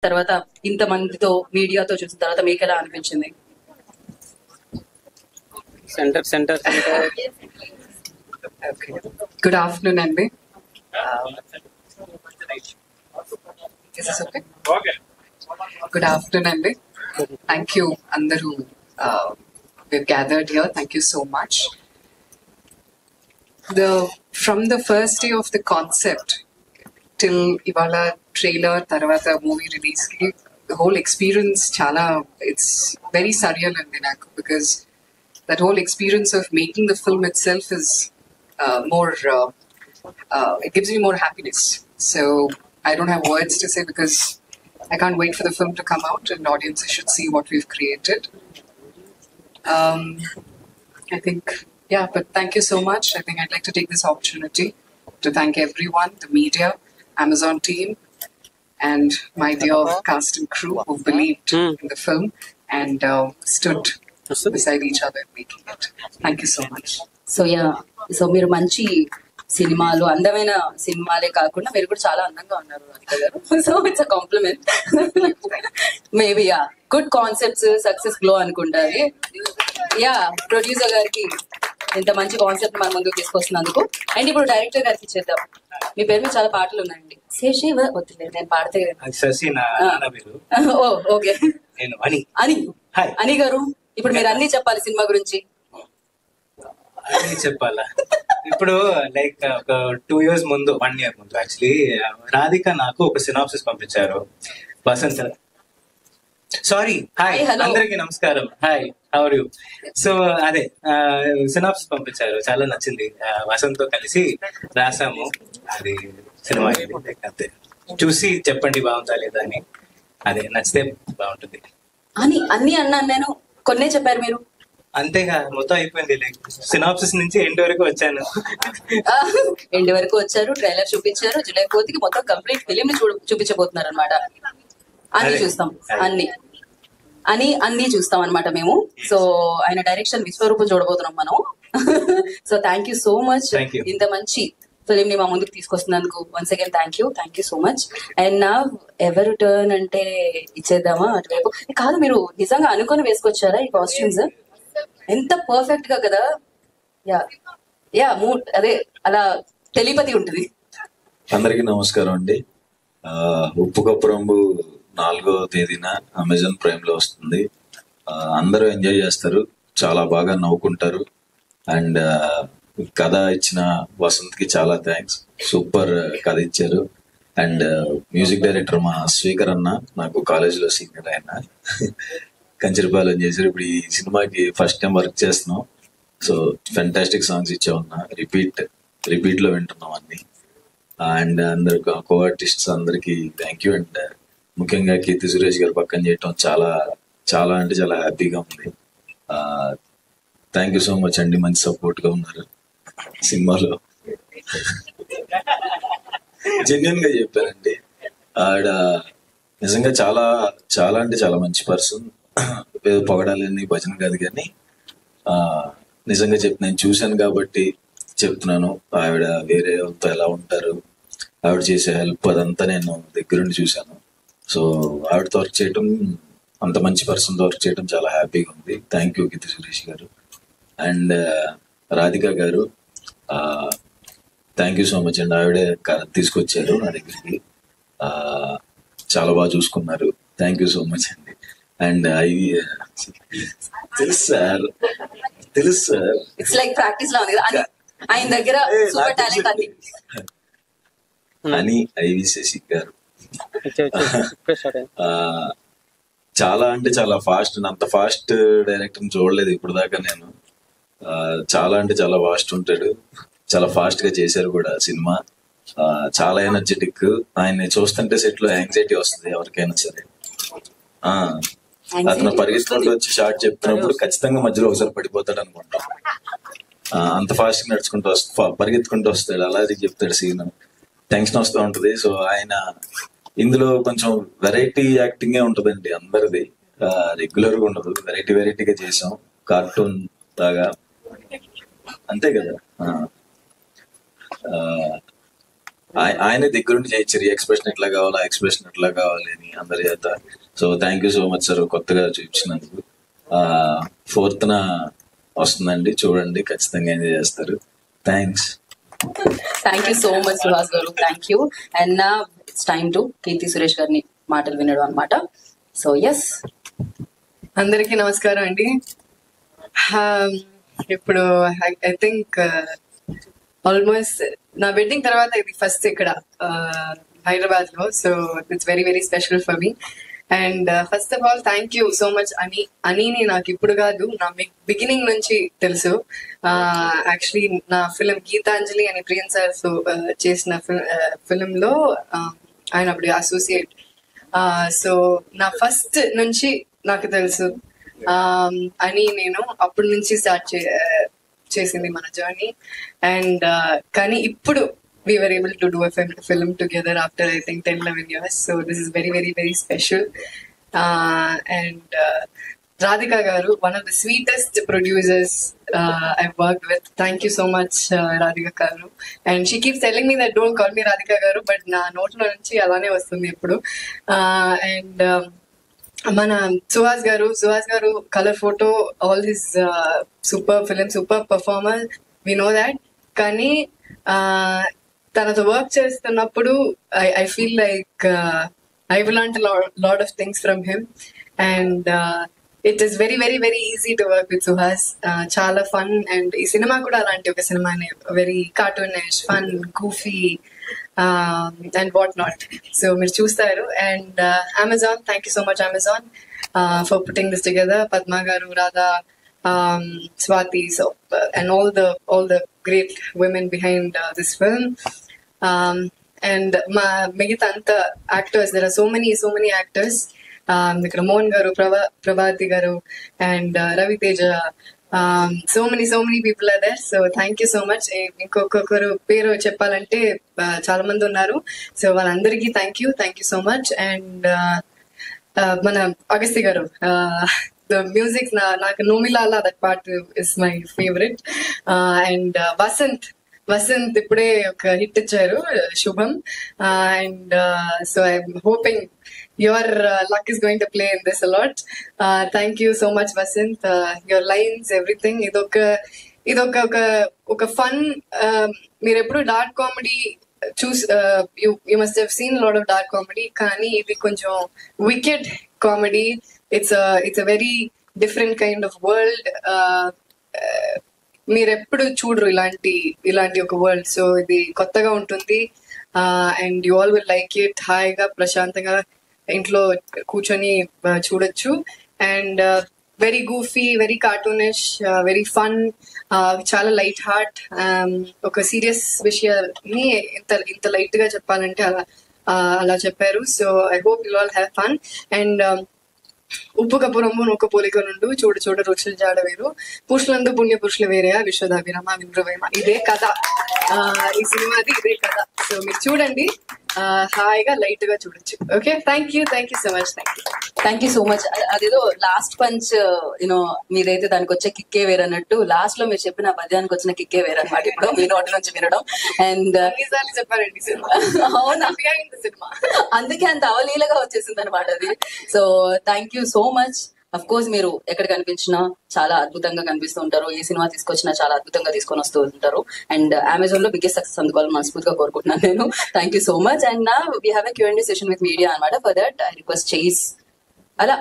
తర్వాత ఇంతమందితో మీడియాతో చూసిన తర్వాత మీకు ఎలా అనిపించింది? సెంటర్ గుడ్ ఆఫ్టర్నూన్ అండి. గుడ్ ఆఫ్టర్నూన్ అండి. థ్యాంక్ యూ అందరూ we've gathered here. Thank you so much. From the first day of the concept till ivala trailer tarvata movie release ki the whole experience chala it's very surreal and naku because that whole experience of making the film itself is more it gives me more happiness. So I don't have words to say because I can't wait for the film to come out and audiences should see what we've created. I think, yeah, but thank you so much. I think I'd like to take this opportunity to thank everyone, the media, Amazon team, and my dear cast and crew who believed in the film and stood beside each other in making it. Thank you so much. So మీరు మంచి సినిమాలు, అందమైన సినిమాలే కాకుండా మీరు కూడా చాలా అందంగా ఉన్నారు అక్క గారు. So it's a compliment. Maybe good concepts success glow అనుకుంటారు. ప్రొడ్యూసర్ గారికి ఇంత మంచి కాన్సెప్ట్ మన ముందుకు తీసుకొస్తున్నందుకు. అండ్ ఇప్పుడు డైరెక్టర్ గారికి ఇచ్చేద్దాం. మీ పేరు మీద చాలా పాటలు ఉన్నాయండి. శేషి వద్దులే, నేను పాడితే. ఓకే, అని గారు ఇప్పుడు మీరు అన్ని చెప్పాలి సినిమా గురించి. చెప్పాలా? ఇప్పుడు లైక్ ఒక 2 years ముందు, 1 year ముందు యాక్చువల్లీ రాధిక నాకు ఒక సినాప్సిస్ పంపించారు. వసంత్, సారీ, హాయ్ అందరికి నమస్కారం, hi, how are you? So అదే సినాప్సిస్ పంపించారు, చాలా నచ్చింది. వసంత్ తో కలిసి రాసాము, అది సినిమా అంతే. చూసి చెప్పండి బాగుందా లేదా అని. అదే నచ్చితే బాగుంటుంది అని అన్ని అన్నాను నేను. కొన్నే చెప్పారు మీరు. అంతేగా, మొత్తం అయిపోయింది. లైక్ సినాప్సిస్ నుంచి ఎండ్ వరకు వచ్చాను. ఎండ్ వరకు వచ్చారు, ట్రైలర్ చూపించారు. జూలై 4th కి మొత్తం కంప్లీట్ ఫిలిం ని చూపించబోతున్నారు అనమాట. అన్ని చూస్తాం, అన్ని చూస్తాం అనమాట మేము. సో ఆయన డైరెక్షన్ విశ్వరూపం చూడబోతున్నాం మనం. So thank you so much. ఇంత మంచి ఫిలిం ని మా ముందుకు తీసుకొస్తున్నందుకు once again thank you so much. And నా ఎవరు టర్న్ అంటే ఇచ్చేద్దామా అటువైపు? కాదు, మీరు నిజంగా అనుకొని వేసుకొచ్చారా ఈ కాస్ట్యూమ్స్? ఎంత పర్ఫెక్ట్ గా కదా. అదే అలా టెలిపతి ఉంటుంది. అందరికి నమస్కారం అండి. ఉప్పు కప్పు రంగు 4వ తేదీన అమెజాన్ ప్రైమ్ లో వస్తుంది. అందరూ ఎంజాయ్ చేస్తారు, చాలా బాగా నవ్వుకుంటారు. అండ్ కథ ఇచ్చిన వసంత్ కి చాలా థ్యాంక్స్, సూపర్ కథ ఇచ్చారు. అండ్ మ్యూజిక్ డైరెక్టర్ మా స్పీకర్ అన్న, నాకు కాలేజీలో సీనియర్ ఆయన, కంచరపాలెం చేశారు. ఇప్పుడు ఈ సినిమాకి ఫస్ట్ టైం వర్క్ చేస్తున్నాం. సో ఫెంటాస్టిక్ సాంగ్స్ ఇచ్చామన్నా, రిపీట్ లో వింటున్నాం అన్ని. అండ్ అందరు కో ఆర్టిస్ట్స్ అందరికి థ్యాంక్ యూ. అండ్ ముఖ్యంగా కీర్తి సురేష్ గారు పక్కన చేయటం చాలా చాలా అంటే చాలా హ్యాపీగా ఉంది. థ్యాంక్ యూ సో మచ్ అండి, మంచి సపోర్ట్ గా ఉన్నారు సినిమాలో. జెన్యున్ గా చెప్పారండి. ఆవిడ నిజంగా చాలా చాలా అంటే చాలా మంచి పర్సన్. పొగడాలని భజన కాదు కానీ నిజంగా నేను చూశాను కాబట్టి చెప్తున్నాను. ఆవిడ వేరే వాళ్ళతో ఎలా ఉంటారు, ఆవిడ చేసే హెల్ప్ అదంతా నేను దగ్గరుండి చూశాను. సో ఆవిడతో వర్క్ చేయటం, అంత మంచి పర్సన్తో వర్క్ చేయడం చాలా హ్యాపీగా ఉంది. థ్యాంక్ యూ కీర్తి సురేష్ గారు. అండ్ రాధిక గారు థ్యాంక్ యూ సో మచ్ అండి. ఆవిడే తీసుకొచ్చారు నా దగ్గరికి, చాలా బాగా చూసుకున్నారు. థ్యాంక్ యూ సో మచ్ అండి. అండ్ తెలుసు sir it's like practice law ఉంది కదా ఆయన దగ్గర, సూపర్ టాలెంట్ అది. అని ఐవి శశి గారు చాలా అంటే చాలా ఫాస్ట్, అంత ఫాస్ట్ డైరెక్టర్ చూడలేదు ఇప్పుడు దాకా నేను. చాలా అంటే చాలా ఫాస్ట్ ఉంటాడు, చాలా ఫాస్ట్ గా చేశారు కూడా సినిమా. చాలా ఎనర్జెటిక్. ఆయన చూస్తుంటే సెట్ లో యాంగ్జైటీ వస్తుంది ఎవరికైనా సరే. అతను పరిగెత్తుకుంటూ వచ్చి షార్ట్ చెప్తున్నప్పుడు ఖచ్చితంగా మధ్యలో ఒకసారి పడిపోతాడు అనుకుంటాం. అంత ఫాస్ట్ నడుచుకుంటూ పరిగెత్తుకుంటూ వస్తాడు, అలాగే చెప్తాడు సీన్. టెన్షన్ వస్తూ ఉంటది. సో ఆయన ఇందులో కొంచెం వెరైటీ యాక్టింగే ఉంటదండి అందరిది, రెగ్యులర్ గా ఉండదు. వెరైటీగా చేసాం, కార్టూన్ లాగా, అంతే కదా. ఆయన దగ్గరుండి చేయించారు. ఎక్స్ప్రెషన్ ఎట్లా కావాలి, ఆ ఎక్స్ప్రెషన్ ఎట్లా కావాలి అని అందరి చేత. So thank you so much sir, కొత్తగా చూపించినందుకు. 4th వస్తుందండి, చూడండి, ఖచ్చితంగా ఎంజాయ్ చేస్తారు. Thanks. Thank you so much Suhas గారు, థ్యాంక్ యూ. అండ్ నా it's time to Keerthy Suresh గారిని మాటలు వినడం అనమాట. సో ఎస్, అందరికీ నమస్కారం అండి. ఇప్పుడు ఐ థింక్ ఆల్మోస్ట్ నా వెడ్డింగ్ తర్వాత ఇది ఫస్ట్ ఇక్కడ హైదరాబాద్ లో. So it's very very special for me. And first of all thank you so much అనిని నాకు ఇప్పుడు కాదు, నా బిగినింగ్ నుంచి తెలుసు. యాక్చువల్లీ నా ఫిలిం గీతాంజలి అని ప్రియన్ సార్ చేసిన ఫిలిం లో ఆయన అప్పుడు అసోసియేట్. సో నా ఫస్ట్ నుంచి నాకు తెలుసు అని, నేను అప్పటి నుంచి స్టార్ట్ చేసింది మన జర్నీ. అండ్ కానీ ఇప్పుడు we were able to do a film together after I think 10-11 years. So this is very very very special. And Radhika garu, one of the sweetest producers I've worked with. Thank you so much, Radhika garu. And she keeps telling me that don't call me Radhika garu, but na note lo nunchi alane vastundi eppudu. And మన సుహాస్ గారు colour photo, all his super film, super performer, we know that. కానీ తనతో work చేస్తున్నప్పుడు I feel like I will learn lot of things from him. And it is very very very easy to work with Suhas. చాలా fun. అండ్ ఈ cinema కూడా అలాంటి ఒక సినిమానే, very cartoonish, fun, goofy and what not. So మీరు చూస్తారు. And Amazon, thank you so much Amazon for putting this together. Padma garu, Radha, Swati, so and all the great women behind this film. And మిగతా అంతా actors, there are so many actors. ఇక్కడ మోహన్ గారు, ప్రభాతి గారు, and Ravi Teja, so many people are there. So thank you so much. ఇంకొకరు పేరు చెప్పాలంటే చాలా మంది ఉన్నారు. సో వాళ్ళందరికీ thank you so much. And మన అగస్తి గారు, ద మ్యూజిక్ నాకు నోమిలాలా, that part is my favourite. And Vasanth ఇప్పుడే ఒక హిట్ ఇచ్చారు, శుభం. And so I'm hoping your luck is going to play in this a lot. Thank you so much Vasant, your lines, everything. idoka fun. meer eppudu dark comedy choose, you must have seen a lot of dark comedy, kani idi konjam wicked comedy. It's a very different kind of world. meer eppudu chudru ilanti oka world. So idi kottaga untundi, and you all will like it. హాయిగా ప్రశాంతంగా ఇంట్లో కూర్చొని చూడొచ్చు. And very goofy, very cartoonish, very fun, చాలా light heart. ఒక serious విషయాన్ని ఇంత light గా చెప్పాలంటే అలా చెప్పారు. So I hope you all have fun. And ఉప్పు కపురంబు నొక్క పోలిక నుండు, చూడ రుచులు జాడ వేరు, పురుషులందు పుణ్య పురుషులు వేరేయా, విశ్వదాభిరమ వింద్రవేమ. ఇదే కథ, ఈ సినిమాది ఇదే కథ. సో మీరు చూడండి, హాయిగా లైట్ గా చూడొచ్చు. Okay, thank you so much. Thank you so much. అదేదో లాస్ట్ పంచ్ యూనో మీదైతే దానికి వచ్చే కిక్కే వేరన్నట్టు, లాస్ట్ లో మీరు చెప్పిన పద్యానికి వచ్చిన కిక్కే వేరన్నమాట ఇప్పుడు మీ నోటి నుంచి వినడం. అండ్ చెప్పారండి సినిమా, అవునా, సినిమా అందుకే అంత అవలీలగా వచ్చేసింది అనమాట అది. So thank you so much. Of course మీరు ఎక్కడ కనిపించినా చాలా అద్భుతంగా కనిపిస్తూ ఉంటారు. ఏ సినిమా తీసుకొచ్చినా చాలా అద్భుతంగా తీసుకొని వస్తూ ఉంటారు. అండ్ అమెజాన్ లో బిగ్గెస్ట్ సక్సెస్ అందుకోవాలని మనస్ఫూర్తిగా కోరుకుంటున్నాను నేను. Thank you so much. And నా we have a Q&A session with media అనమాట. ఫర్ దట్ ఐ రిక్వెస్ట్ చేస్ అలా